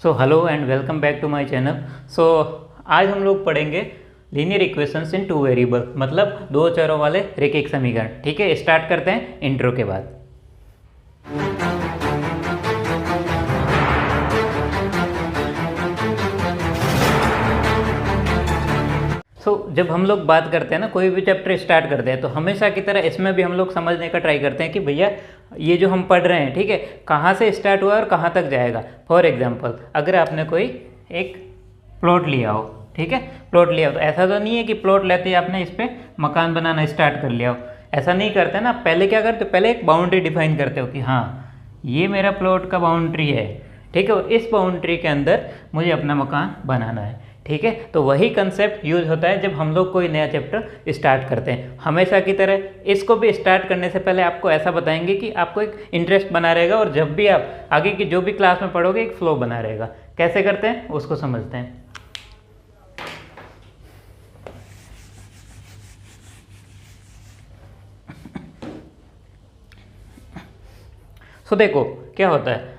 So hello and welcome back to my channel. So आज हम लोग पढ़ेंगे linear equations in two variable, मतलब दो चरों वाले रैखिक समीकरण। ठीक है, स्टार्ट करते हैं इंट्रो के बाद। जब हम लोग बात करते हैं ना, कोई भी चैप्टर स्टार्ट करते हैं, तो हमेशा की तरह इसमें भी हम लोग समझने का ट्राई करते हैं कि भैया ये जो हम पढ़ रहे हैं, ठीक है, कहाँ से स्टार्ट हुआ और कहाँ तक जाएगा। फॉर एग्जांपल, अगर आपने कोई एक प्लॉट लिया हो, ठीक है, प्लॉट लिया हो, तो ऐसा तो नहीं है कि प्लॉट लेते ही आपने इस पर मकान बनाना स्टार्ट कर लिया हो। ऐसा नहीं करते ना। पहले क्या करते हो, पहले एक बाउंड्री डिफाइन करते हो कि हाँ ये मेरा प्लॉट का बाउंड्री है, ठीक है, और इस बाउंड्री के अंदर मुझे अपना मकान बनाना है। ठीक है, तो वही कंसेप्ट यूज होता है जब हम लोग कोई नया चैप्टर स्टार्ट करते हैं। हमेशा की तरह इसको भी स्टार्ट करने से पहले आपको ऐसा बताएंगे कि आपको एक इंटरेस्ट बना रहेगा, और जब भी आप आगे की जो भी क्लास में पढ़ोगे एक फ्लो बना रहेगा। कैसे करते हैं उसको समझते हैं। देखो क्या होता है,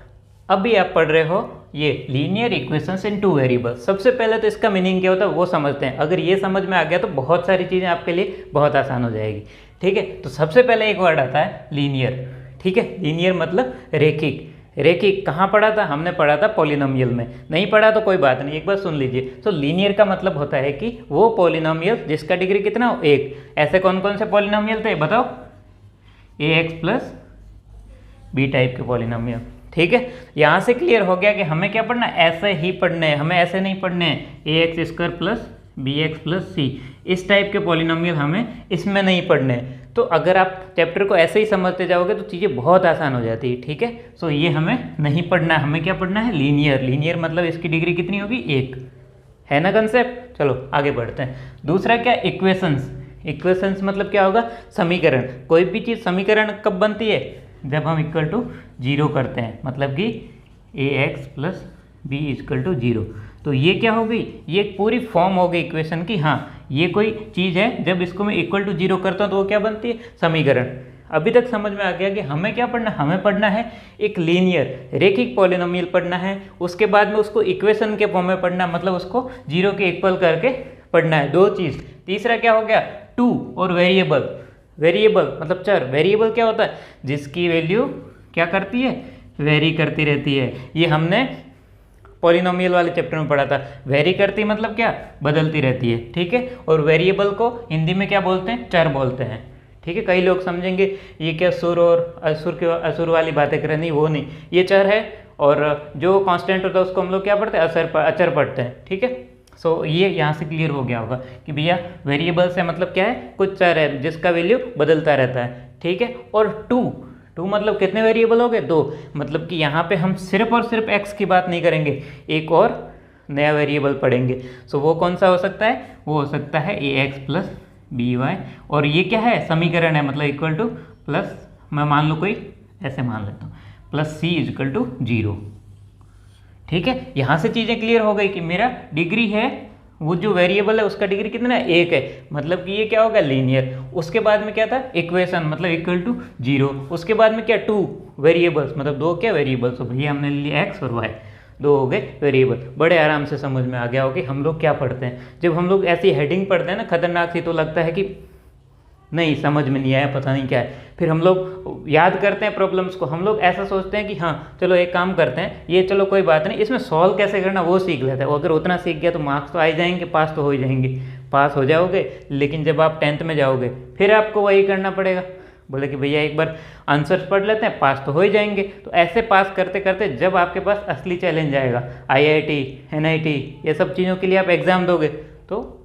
अभी आप पढ़ रहे हो ये linear equations in two variable. सबसे पहले तो इसका मीनिंग क्या होता है वो समझते हैं। अगर ये समझ में आ गया तो बहुत सारी चीज़ें आपके लिए बहुत आसान हो जाएगी। ठीक है, तो सबसे पहले एक वर्ड आता है लीनियर। ठीक है, लीनियर मतलब रेखिक। रेखिक कहाँ पढ़ा था हमने? पढ़ा था पॉलिनोमियल में। नहीं पढ़ा तो कोई बात नहीं, एक बार सुन लीजिए। तो लीनियर का मतलब होता है कि वो पॉलिनोमियल जिसका डिग्री कितना हो, एक। ऐसे कौन कौन से पॉलिनोमियल थे बताओ? ax प्लस बी टाइप के पॉलिनोमियल। ठीक है, यहाँ से क्लियर हो गया कि हमें क्या पढ़ना है, ऐसे ही पढ़ने हैं, हमें ऐसे नहीं पढ़ने हैं a x square plus b x plus c, इस टाइप के पॉलिनोमियल हमें इसमें नहीं पढ़ने हैं। तो अगर आप चैप्टर को ऐसे ही समझते जाओगे तो चीज़ें बहुत आसान हो जाती है। ठीक है, सो ये हमें नहीं पढ़ना है, हमें क्या पढ़ना है? लीनियर। लीनियर मतलब इसकी डिग्री कितनी होगी? एक। है ना कंसेप्ट? चलो आगे बढ़ते हैं। दूसरा क्या? इक्वेशंस। इक्वेशंस मतलब क्या होगा? समीकरण। कोई भी चीज़ समीकरण कब बनती है? जब हम इक्वल टू जीरो करते हैं, मतलब कि a x plus b equal to zero. तो ये क्या हो गई? ये एक पूरी फॉर्म हो गई इक्वेशन की। हाँ, ये कोई चीज़ है, जब इसको मैं इक्वल टू जीरो करता हूँ तो वो क्या बनती है? समीकरण। अभी तक समझ में आ गया कि हमें क्या पढ़ना? हमें पढ़ना है एक लीनियर रेखिक पॉलिनोमियल पढ़ना है, उसके बाद में उसको इक्वेशन के फॉर्म में पढ़ना, मतलब उसको जीरो के इक्वल करके पढ़ना है। दो चीज़। तीसरा क्या हो गया? टू और वेरिएबल। वेरिएबल मतलब चर। वेरिएबल क्या होता है? जिसकी वैल्यू क्या करती है? वेरी करती रहती है। ये हमने पॉलिनोमियल वाले चैप्टर में पढ़ा था। वेरी करती मतलब क्या? बदलती रहती है। ठीक है, और वेरिएबल को हिंदी में क्या बोलते हैं? चर बोलते हैं। ठीक है, कई लोग समझेंगे ये क्या सुर और असुर वाली बातें कर रहे हैं। नहीं, वो नहीं, ये चर है, और जो कांस्टेंट होता है उसको हम लोग क्या पढ़ते हैं? अचर पढ़ते हैं। ठीक है, सो ये यहाँ से क्लियर हो गया होगा कि भैया वेरिएबल से मतलब क्या है? कुछ चर है जिसका वैल्यू बदलता रहता है। ठीक है, और टू मतलब कितने वेरिएबल हो गए? दो। मतलब कि यहाँ पे हम सिर्फ और सिर्फ x की बात नहीं करेंगे, एक और नया वेरिएबल पढ़ेंगे। सो वो कौन सा हो सकता है? वो हो सकता है ए एक्स प्लस बी वाई, और ये क्या है? समीकरण है, मतलब इक्वल टू प्लस, मैं मान लो कोई ऐसे मान लेता हूँ, plus c equal to zero. ठीक है, यहाँ से चीज़ें क्लियर हो गई कि मेरा डिग्री है, वो जो वेरिएबल है उसका डिग्री कितना है? एक है, मतलब कि ये क्या होगा? लीनियर। उसके बाद में क्या था? इक्वेशन, मतलब इक्वल टू जीरो। उसके बाद में क्या? टू वेरिएबल्स, मतलब दो क्या? वेरिएबल्स। तो भैया हमने लिया एक्स और वाई, दो हो गए वेरिएबल। बड़े आराम से समझ में आ गया हो कि हम लोग क्या पढ़ते हैं। जब हम लोग ऐसी हेडिंग पढ़ते हैं ना खतरनाक सी, तो लगता है कि नहीं समझ में नहीं आया, पता नहीं क्या है। फिर हम लोग याद करते हैं प्रॉब्लम्स को, हम लोग ऐसा सोचते हैं कि हाँ चलो एक काम करते हैं, ये चलो कोई बात नहीं, इसमें सॉल्व कैसे करना वो सीख लेते हैं। अगर उतना सीख गया तो मार्क्स तो आ ही जाएंगे, पास तो हो ही जाएंगे, पास हो जाओगे। लेकिन जब आप 10th में जाओगे फिर आपको वही करना पड़ेगा। बोले कि भैया एक बार आंसर्स पढ़ लेते हैं, पास तो हो ही जाएंगे। तो ऐसे पास करते करते जब आपके पास असली चैलेंज आएगा, IIT NIT ये सब चीज़ों के लिए आप एग्ज़ाम दोगे, तो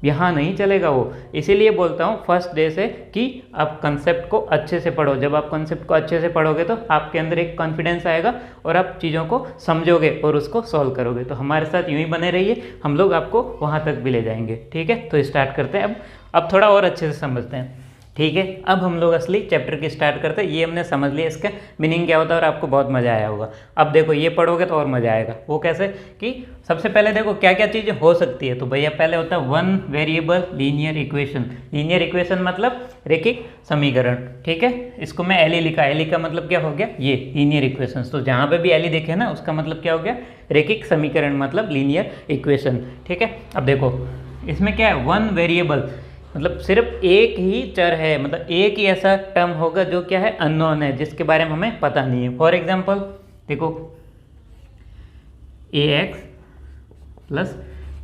यहाँ नहीं चलेगा वो। इसीलिए बोलता हूँ फर्स्ट डे से कि आप कंसेप्ट को अच्छे से पढ़ो। जब आप कंसेप्ट को अच्छे से पढ़ोगे तो आपके अंदर एक कॉन्फिडेंस आएगा और आप चीज़ों को समझोगे और उसको सॉल्व करोगे। तो हमारे साथ यूँ ही बने रहिए, हम लोग आपको वहाँ तक भी ले जाएंगे। ठीक है, तो स्टार्ट करते हैं अब थोड़ा और अच्छे से समझते हैं। ठीक है, अब हम लोग असली चैप्टर की स्टार्ट करते हैं। ये हमने समझ लिया इसका मीनिंग क्या होता है और आपको बहुत मज़ा आया होगा। अब देखो ये पढ़ोगे तो और मज़ा आएगा। वो कैसे कि सबसे पहले देखो क्या क्या चीज़ें हो सकती है। तो भैया पहले होता है one variable linear equation. Linear equation मतलब रैखिक समीकरण। ठीक है, इसको मैं एली लिखा। एली का मतलब क्या हो गया, ये लीनियर इक्वेशन। तो जहाँ पे भी एली देखे ना उसका मतलब क्या हो गया, रैखिक समीकरण मतलब लीनियर इक्वेशन। ठीक है, अब देखो इसमें क्या है, वन वेरिएबल मतलब सिर्फ एक ही चर है, मतलब एक ही ऐसा टर्म होगा जो क्या है, अननोन है, जिसके बारे में हमें पता नहीं है। फॉर एग्जांपल देखो a x plus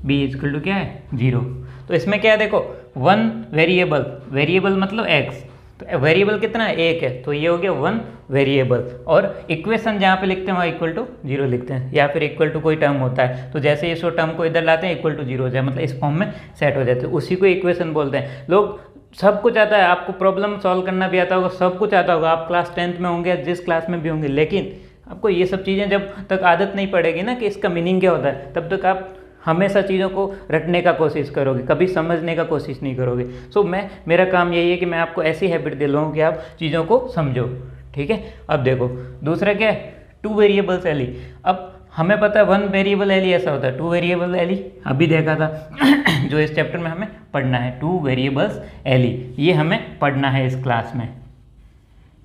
b equal to क्या है, 0। तो इसमें क्या है, देखो वन वेरिएबल, वेरिएबल मतलब एक्स, तो वेरिएबल कितना है, एक है, तो ये हो गया वन वेरिएबल। और इक्वेशन जहाँ पे लिखते हैं वहाँ इक्वल टू 0 लिखते हैं, या फिर इक्वल टू कोई टर्म होता है तो जैसे इस टर्म को इधर लाते हैं इक्वल टू 0 हो जाए, मतलब इस फॉर्म में सेट हो जाते हैं, उसी को इक्वेशन बोलते हैं। लोग सब कुछ आता है, आपको प्रॉब्लम सॉल्व करना भी आता होगा, सब कुछ आता होगा, आप क्लास 10th में होंगे, जिस क्लास में भी होंगे, लेकिन आपको ये सब चीज़ें जब तक आदत नहीं पड़ेगी ना कि इसका मीनिंग क्या होता है, तब तक आप हमेशा चीज़ों को रटने का कोशिश करोगे, कभी समझने का कोशिश नहीं करोगे। सो मेरा काम यही है कि मैं आपको ऐसी हैबिट दिलाऊं कि आप चीज़ों को समझो। ठीक है, अब देखो दूसरा क्या है, टू वेरिएबल्स एली। अब हमें पता है वन वेरिएबल एली ऐसा होता है, टू वेरिएबल एली अभी देखा था जो इस चैप्टर में हमें पढ़ना है, टू वेरिएबल्स एली, ये हमें पढ़ना है इस क्लास में।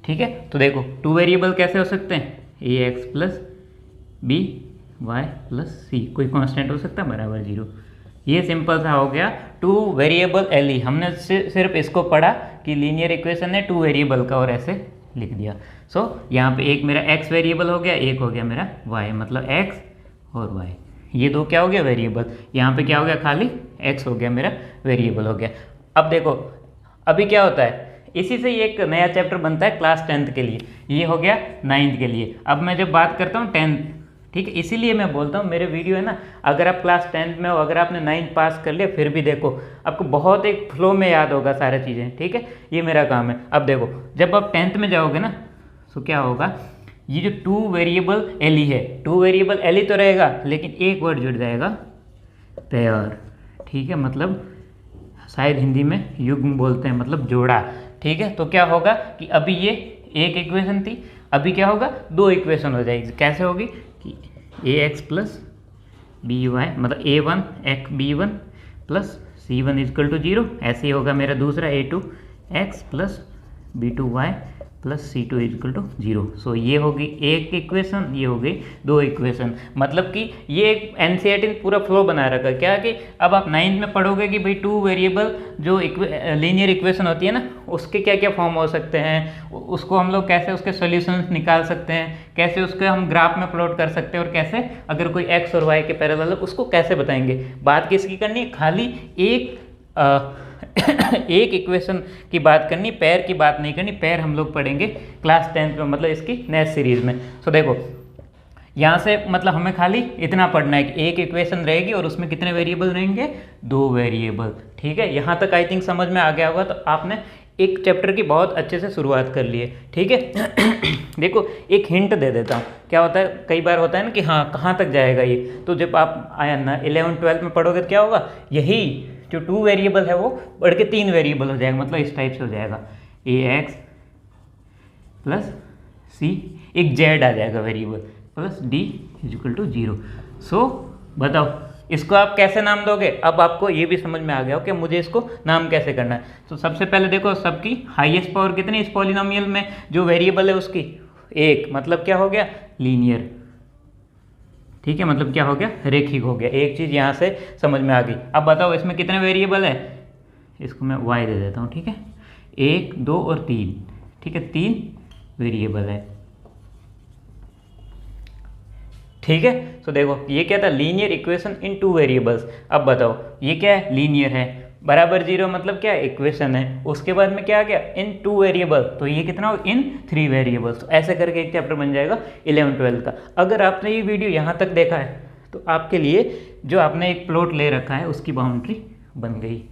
ठीक है, तो देखो टू वेरिएबल कैसे हो सकते हैं, a x plus b y plus c, कोई कांस्टेंट हो सकता है बराबर 0। ये सिंपल सा हो गया टू वेरिएबल एली। हमने सिर्फ इसको पढ़ा कि लीनियर इक्वेशन है टू वेरिएबल का, और ऐसे लिख दिया। सो यहाँ पे एक मेरा x वेरिएबल हो गया, एक हो गया मेरा y, मतलब x और y, ये दो क्या हो गया वेरिएबल। यहाँ पे क्या हो गया, खाली x हो गया मेरा वेरिएबल हो गया। अब देखो अभी क्या होता है, इसी से एक नया चैप्टर बनता है क्लास 10th के लिए, ये हो गया 9th के लिए। अब मैं जब बात करता हूँ 10th, ठीक है, इसीलिए मैं बोलता हूँ मेरे वीडियो है ना, अगर आप क्लास 10th में हो, अगर आपने 9th पास कर लिया, फिर भी देखो आपको बहुत एक फ्लो में याद होगा सारी चीज़ें। ठीक है, ये मेरा काम है। अब देखो जब आप 10th में जाओगे ना तो क्या होगा, ये जो टू वेरिएबल एली है, टू वेरिएबल एली तो रहेगा, लेकिन एक वर्ड जुड़ जाएगा, पेयर। ठीक है, मतलब शायद हिंदी में युग्म बोलते हैं, मतलब जोड़ा। ठीक है, तो क्या होगा कि अभी ये एक इक्वेशन थी, अभी क्या होगा, दो इक्वेशन हो जाएगी। कैसे होगी कि a x plus b y, मतलब a one x b one plus c one equal to 0, ऐसे ही होगा मेरा दूसरा a two x plus b two y plus c two equal to 0। So ये होगी एक इक्वेशन, ये हो गई दो इक्वेशन। मतलब कि ये एक एनसीईआरटी ने पूरा फ्लो बना रखा है, क्या कि अब आप 9th में पढ़ोगे कि भाई टू वेरिएबल जो लीनियर इक्वेशन होती है ना, उसके क्या क्या फॉर्म हो सकते हैं, उसको हम लोग कैसे उसके सॉल्यूशंस निकाल सकते हैं, कैसे उसके हम ग्राफ में प्लॉट कर सकते हैं, और कैसे अगर कोई एक्स और वाई के पैरेलल है उसको कैसे बताएंगे। बात किसकी करनी है, खाली एक एक इक्वेशन की बात करनी, पैर की बात नहीं करनी। पैर हम लोग पढ़ेंगे क्लास 10th में, मतलब इसकी नेक्स्ट सीरीज में। सो देखो यहाँ से मतलब हमें खाली इतना पढ़ना है कि एक इक्वेशन रहेगी और उसमें कितने वेरिएबल रहेंगे, दो वेरिएबल। ठीक है, यहाँ तक आई थिंक समझ में आ गया होगा। तो आपने एक चैप्टर की बहुत अच्छे से शुरुआत कर ली है। ठीक है देखो एक हिंट दे देता हूँ, क्या होता है, कई बार होता है ना कि हाँ कहाँ तक जाएगा ये, तो जब आप आया ना 11th-12th में पढ़ोगे तो क्या होगा, यही जो टू वेरिएबल है वो बढ़ के तीन वेरिएबल हो जाएगा, मतलब इस टाइप से हो जाएगा, ए एक्स प्लस सी, एक जेड आ जाएगा variable, plus d equal to 0। So बताओ इसको आप कैसे नाम दोगे। अब आपको ये भी समझ में आ गया हो कि मुझे इसको नाम कैसे करना है। तो सबसे पहले देखो सबकी हाईएस्ट पावर कितनी इस पॉलिनोमियल में, जो वेरिएबल है उसकी एक, मतलब क्या हो गया, लीनियर। ठीक है, मतलब क्या हो गया, रेखिक हो गया। एक चीज़ यहाँ से समझ में आ गई। अब बताओ इसमें कितने वेरिएबल है, इसको मैं y दे देता हूँ। ठीक है, 1 2 और 3, ठीक है, 3 वेरिएबल है। ठीक है, तो देखो ये क्या था, linear equation in two variables. अब बताओ ये क्या है, लीनियर है, बराबर 0 मतलब क्या है, इक्वेशन है। उसके बाद में क्या आ गया, इन टू वेरिएबल, तो ये कितना हो, इन 3 वेरिएबल्स। तो ऐसे करके एक चैप्टर बन जाएगा 11th-12th का। अगर आपने ये वीडियो यहाँ तक देखा है तो आपके लिए जो आपने एक प्लॉट ले रखा है उसकी बाउंड्री बन गई।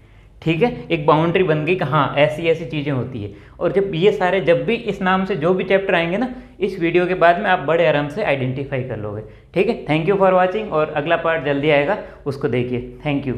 ठीक है, एक बाउंड्री बन गई कि हाँ ऐसी ऐसी चीज़ें होती है। और जब ये सारे, जब भी इस नाम से जो भी चैप्टर आएंगे ना, इस वीडियो के बाद में आप बड़े आराम से आइडेंटिफाई कर लोगे। ठीक है, थैंक यू फॉर वॉचिंग, और अगला पार्ट जल्दी आएगा, उसको देखिए। Thank you.